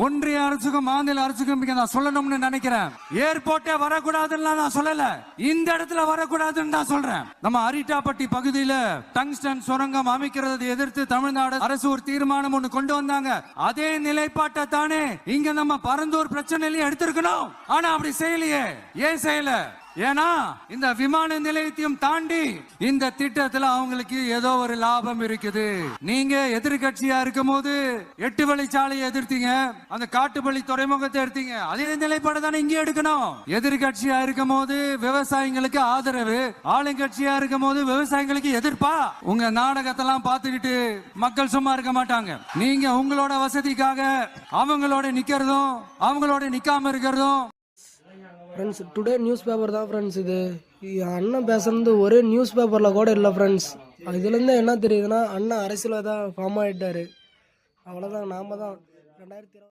ஒன்றிய அரசுக்கும் மாநில அரசுக்கும் நான் சொல்லணும்னு நினைக்கிறேன். ஏர்போர்ட்டே வரக்கூடாதுன்னு நான் சொல்லல, இந்த இடத்துல வரக்கூடாதுன்னு நான் சொல்றேன். நம்ம அரிட்டாப்பட்டி பகுதியில டங்ஸ்டன் சுரங்கம் அமைக்கிறதை எதிர்த்து தமிழ்நாடு அரசு ஒரு தீர்மானம் ஒண்ணு கொண்டு வந்தாங்க. அதே நிலைப்பாட்டை தானே இங்க நம்ம பரந்தூர் பிரச்சனையிலையும் எடுத்திருக்கணும். ஆனா அப்படி செய்யலையே. ஏன் செய்யல? ஏன்னா இந்த விமான நிலையத்தையும் தாண்டி இந்த திட்டத்துல அவங்களுக்கு ஏதோ ஒரு லாபம் இருக்குது. நீங்க எதிர்கட்சியா இருக்கும் போது 8 வழிச்சாலையை எதிர்த்தீங்க, அந்த காட்டுப்பள்ளி துறைமுகத்தை எடுத்தீங்க. அதே நிலைப்பாடு தானே இங்கே எடுக்கணும். எதிர்கட்சியா இருக்கும் போது விவசாயிகளுக்கு ஆதரவு, ஆளுங்கட்சியா இருக்கும் போது விவசாயிகளுக்கு எதிர்ப்பா? உங்க நாடகத்தெல்லாம் பார்த்துக்கிட்டு மக்கள் சும்மா இருக்க மாட்டாங்க. நீங்க உங்களோட வசதிக்காக அவங்களோட நிக்கிறதும் அவங்களோட நிக்காம இருக்கிறதும். ஃப்ரெண்ட்ஸ், டுடே நியூஸ் பேப்பர் தான் ஃப்ரெண்ட்ஸ். இது அண்ணன் பேசுறது ஒரே நியூஸ் பேப்பரில் கூட இல்லை ஃப்ரெண்ட்ஸ். இதுலேருந்து என்ன தெரியுதுன்னா, அண்ணன் அரசியலில் தான் ஃபார்ம் ஆகிட்டார். அவ்வளோதான். நாம தான் 2020